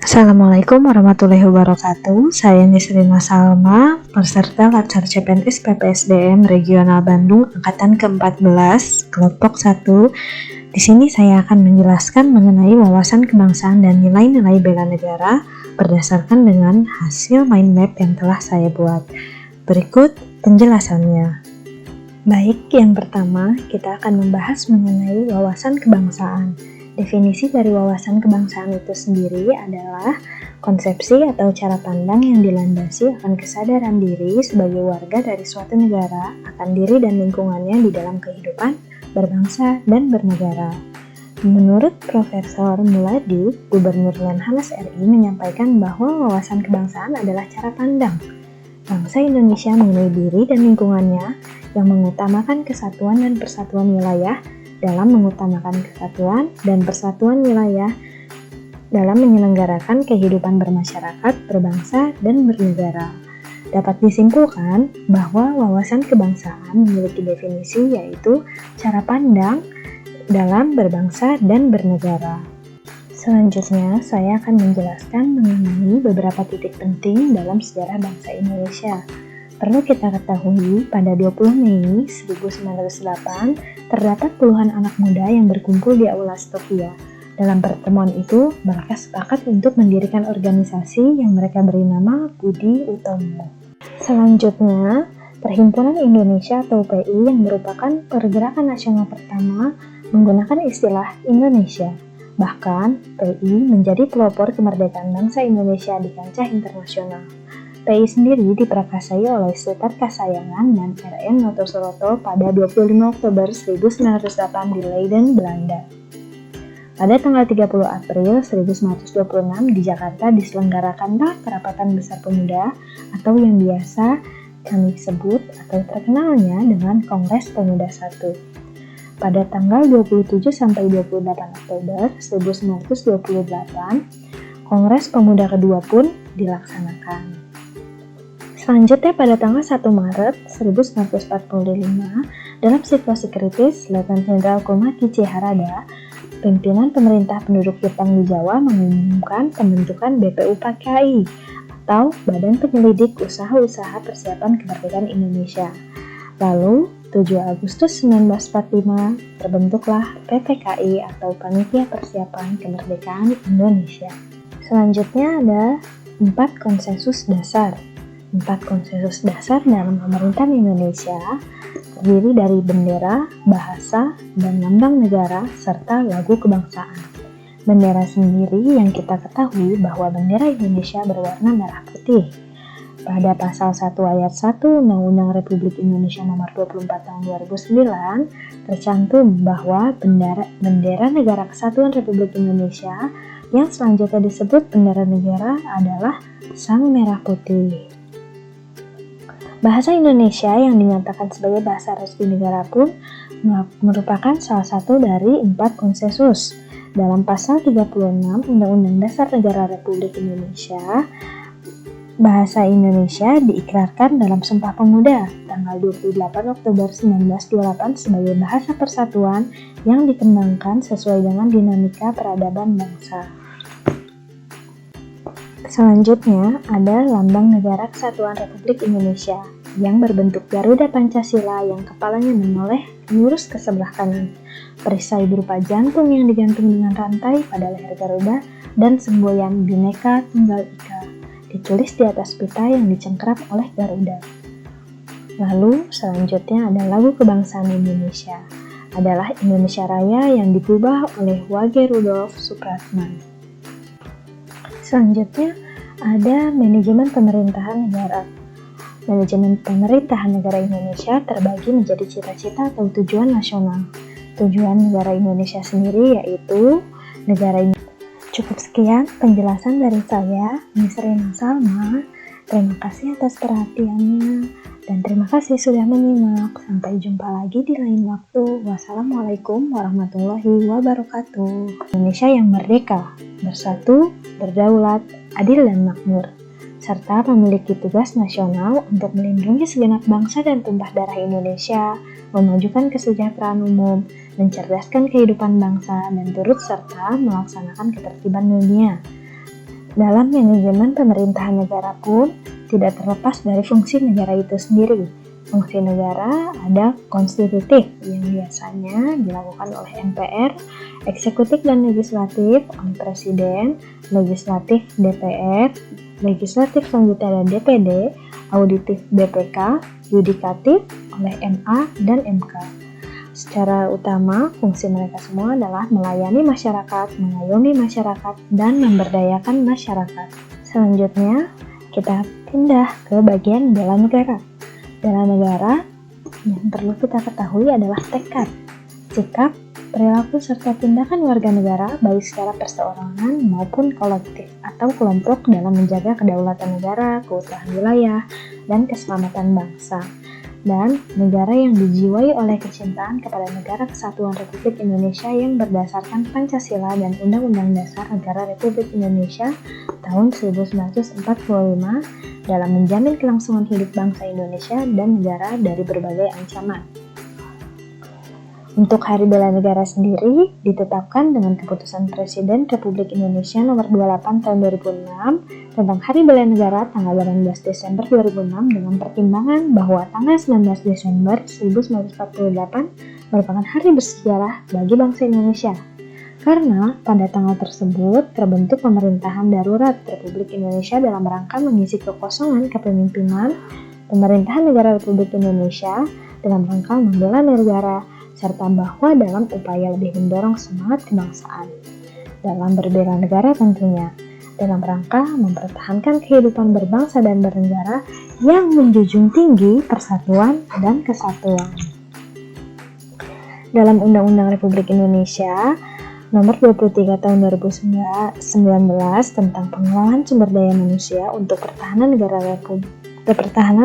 Assalamualaikum warahmatullahi wabarakatuh. Saya Nisrina Salma, peserta Latsar CPNS PPSDM Regional Bandung Angkatan ke-14, kelompok 1. Di sini saya akan menjelaskan mengenai wawasan kebangsaan dan nilai-nilai bela negara berdasarkan dengan hasil mind map yang telah saya buat. Berikut penjelasannya. Baik, yang pertama kita akan membahas mengenai wawasan kebangsaan. Definisi dari wawasan kebangsaan itu sendiri adalah konsepsi atau cara pandang yang dilandasi akan kesadaran diri sebagai warga dari suatu negara akan diri dan lingkungannya di dalam kehidupan berbangsa dan bernegara. Menurut Profesor Muladi, Gubernur Lemhanas RI menyampaikan bahwa wawasan kebangsaan adalah cara pandang bangsa Indonesia mengenai diri dan lingkungannya yang mengutamakan kesatuan dan persatuan wilayah dalam mengutamakan kesatuan dan persatuan wilayah dalam menyelenggarakan kehidupan bermasyarakat, berbangsa, dan bernegara. Dapat disimpulkan bahwa wawasan kebangsaan memiliki definisi yaitu cara pandang dalam berbangsa dan bernegara. Selanjutnya, saya akan menjelaskan mengenai beberapa titik penting dalam sejarah bangsa Indonesia. Perlu kita ketahui, pada 20 Mei 1908, terdapat puluhan anak muda yang berkumpul di Aula Stovia. Dalam pertemuan itu, mereka sepakat untuk mendirikan organisasi yang mereka beri nama Budi Utomo. Selanjutnya, Perhimpunan Indonesia atau PI yang merupakan pergerakan nasional pertama menggunakan istilah Indonesia. Bahkan, PI menjadi pelopor kemerdekaan bangsa Indonesia di kancah internasional. PI sendiri diprakarsai oleh Sultan Kasayangan dan R.N. Notosuroto pada 25 Oktober 1908 di Leiden, Belanda. Pada tanggal 30 April 1926 di Jakarta diselenggarakanlah Perapatan Besar Pemuda atau yang biasa kami sebut atau terkenalnya dengan Kongres Pemuda I. Pada tanggal 27 sampai 28 Oktober 1928, Kongres Pemuda kedua pun dilaksanakan. Selanjutnya pada tanggal 1 Maret 1945, dalam situasi kritis, Letnan Jenderal Komaki C. Harada, pimpinan pemerintah penduduk Jepang di Jawa mengumumkan pembentukan BPUPKI atau Badan Penyelidik Usaha-Usaha Persiapan Kemerdekaan Indonesia. Lalu, 7 Agustus 1945, terbentuklah PPKI atau Panitia Persiapan Kemerdekaan Indonesia. Selanjutnya ada 4 konsensus dasar. 4 konsensus dasar dalam pemerintahan Indonesia terdiri dari bendera, bahasa, dan lambang negara, serta lagu kebangsaan. Bendera sendiri yang kita ketahui bahwa bendera Indonesia berwarna merah putih. Pada pasal 1 ayat 1 Undang-Undang Republik Indonesia Nomor 24 Tahun 2009 tercantum bahwa bendera Negara Kesatuan Republik Indonesia yang selanjutnya disebut bendera negara adalah sang merah putih. Bahasa Indonesia yang dinyatakan sebagai bahasa resmi negara pun merupakan salah satu dari 4 konsensus. Dalam pasal 36 Undang-Undang Dasar Negara Republik Indonesia, bahasa Indonesia diikrarkan dalam Sumpah Pemuda tanggal 28 Oktober 1928 sebagai bahasa persatuan yang dikembangkan sesuai dengan dinamika peradaban bangsa. Selanjutnya ada Lambang Negara Kesatuan Republik Indonesia yang berbentuk Garuda Pancasila yang kepalanya menoleh lurus ke sebelah kanan, perisai berupa jantung yang digantung dengan rantai pada leher Garuda, dan semboyan Bhinneka Tunggal Ika ditulis di atas pita yang dicengkram oleh Garuda. Lalu selanjutnya ada lagu kebangsaan Indonesia, adalah Indonesia Raya yang digubah oleh Wage Rudolf Supratman. Selanjutnya ada manajemen pemerintahan negara. Manajemen pemerintahan negara Indonesia terbagi menjadi cita-cita atau tujuan nasional. Tujuan negara Indonesia sendiri yaitu negara ini. Cukup sekian penjelasan dari saya, Nisrina Salma. Terima kasih atas perhatiannya dan terima kasih sudah menyimak. Sampai jumpa lagi di lain waktu. Wassalamualaikum warahmatullahi wabarakatuh. Indonesia yang merdeka, bersatu, berdaulat, adil dan makmur, serta memiliki tugas nasional untuk melindungi segenap bangsa dan tumpah darah Indonesia, memajukan kesejahteraan umum, mencerdaskan kehidupan bangsa, dan turut serta melaksanakan ketertiban dunia. Dalam manajemen pemerintahan negara pun tidak terlepas dari fungsi negara itu sendiri. Fungsi negara ada konstitutif yang biasanya dilakukan oleh MPR, eksekutif dan legislatif oleh Presiden, legislatif DPR, legislatif selanjutnya ada DPD, auditif BPK, yudikatif oleh MA dan MK. Secara utama, fungsi mereka semua adalah melayani masyarakat, mengayomi masyarakat, dan memberdayakan masyarakat. Selanjutnya, kita pindah ke bagian bela negara. Bela negara yang perlu kita ketahui adalah tekad, sikap, perilaku, serta tindakan warga negara baik secara perseorangan maupun kolektif atau kelompok dalam menjaga kedaulatan negara, keutuhan wilayah, dan keselamatan bangsa. Dan negara yang dijiwai oleh kecintaan kepada Negara Kesatuan Republik Indonesia yang berdasarkan Pancasila dan Undang-Undang Dasar Negara Republik Indonesia tahun 1945 dalam menjamin kelangsungan hidup bangsa Indonesia dan negara dari berbagai ancaman. Untuk Hari Bela Negara sendiri ditetapkan dengan Keputusan Presiden Republik Indonesia Nomor 28 Tahun 2006 tentang Hari Bela Negara tanggal 18 Desember 2006 dengan pertimbangan bahwa tanggal 19 Desember 1948 merupakan hari bersejarah bagi bangsa Indonesia. Karena pada tanggal tersebut terbentuk pemerintahan darurat Republik Indonesia dalam rangka mengisi kekosongan kepemimpinan pemerintahan negara Republik Indonesia dalam rangka membela negara serta bahwa dalam upaya lebih mendorong semangat kebangsaan dalam berbela negara tentunya dalam rangka mempertahankan kehidupan berbangsa dan bernegara yang menjunjung tinggi persatuan dan kesatuan. Dalam Undang-Undang Republik Indonesia Nomor 23 Tahun 2019 tentang pengelolaan sumber daya manusia untuk pertahanan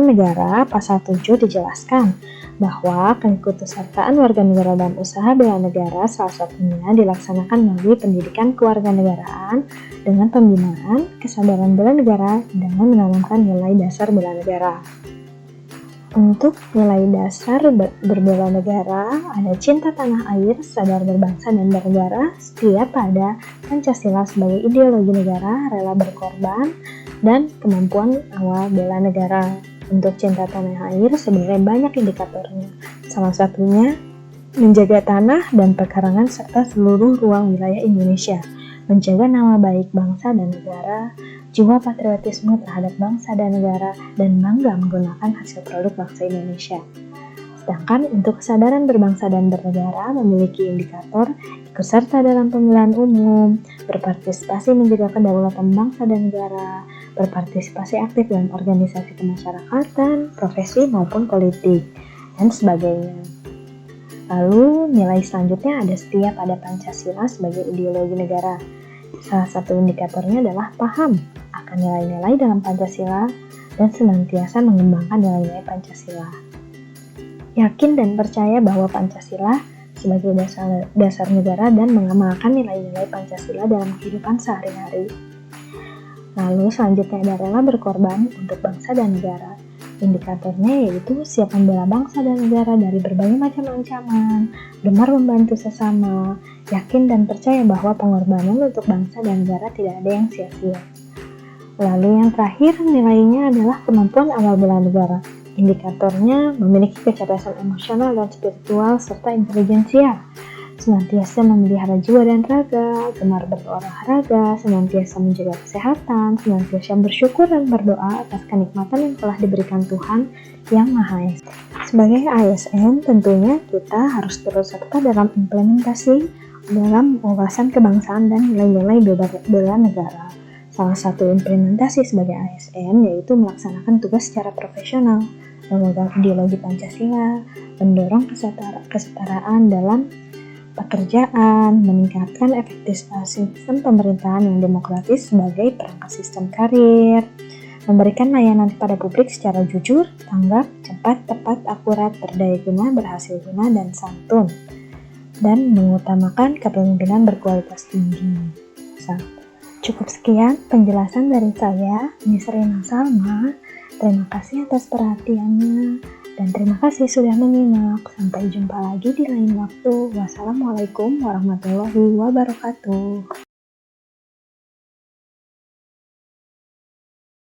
negara Pasal 7 dijelaskan bahwa keikutsertaan warga negara dalam usaha bela negara salah satunya dilaksanakan melalui pendidikan kewarganegaraan dengan pembinaan kesadaran bela negara dengan menanamkan nilai dasar bela negara. Untuk nilai dasar berbela negara ada cinta tanah air, sadar berbangsa dan bernegara, setia pada Pancasila sebagai ideologi negara, rela berkorban, dan kemampuan awal bela negara. Untuk cinta tanah air sebenarnya banyak indikatornya. Salah satunya menjaga tanah dan pekarangan serta seluruh ruang wilayah Indonesia, menjaga nama baik bangsa dan negara, jiwa patriotisme terhadap bangsa dan negara, dan bangga menggunakan hasil produk bangsa Indonesia. Sedangkan untuk kesadaran berbangsa dan bernegara memiliki indikator ikut serta dalam pemilihan umum, berpartisipasi menjaga kedaulatan bangsa dan negara, berpartisipasi aktif dalam organisasi kemasyarakatan, profesi maupun politik, dan sebagainya. Lalu nilai selanjutnya ada setia pada Pancasila sebagai ideologi negara. Salah satu indikatornya adalah paham akan nilai-nilai dalam Pancasila dan senantiasa mengembangkan nilai-nilai Pancasila. Yakin dan percaya bahwa Pancasila sebagai dasar negara dan mengamalkan nilai-nilai Pancasila dalam kehidupan sehari-hari. Lalu selanjutnya ada rela berkorban untuk bangsa dan negara. Indikatornya yaitu siap membela bangsa dan negara dari berbagai macam ancaman, gemar membantu sesama, yakin dan percaya bahwa pengorbanan untuk bangsa dan negara tidak ada yang sia-sia. Lalu yang terakhir nilainya adalah kemampuan awal bela negara. Indikatornya memiliki kecerdasan emosional dan spiritual serta intelijensia, senantiasa memelihara jiwa dan raga, gemar berolahraga, senantiasa menjaga kesehatan, senantiasa bersyukur dan berdoa atas kenikmatan yang telah diberikan Tuhan Yang Maha Esa. Sebagai ASN, tentunya kita harus terus serta dalam implementasi dalam wawasan kebangsaan dan nilai-nilai bela negara. Salah satu implementasi sebagai ASN yaitu melaksanakan tugas secara profesional, memegang ideologi Pancasila, mendorong kesetaraan dalam pekerjaan, meningkatkan efektivitas sistem pemerintahan yang demokratis sebagai perangkat sistem karir, memberikan layanan kepada publik secara jujur, tanggap, cepat, tepat, akurat, berdaya guna, berhasil guna, dan santun, dan mengutamakan kepemimpinan berkualitas tinggi. Cukup sekian penjelasan dari saya, Nisrina Salma. Terima kasih atas perhatiannya. Dan terima kasih sudah menyimak. Sampai jumpa lagi di lain waktu. Wassalamualaikum warahmatullahi wabarakatuh.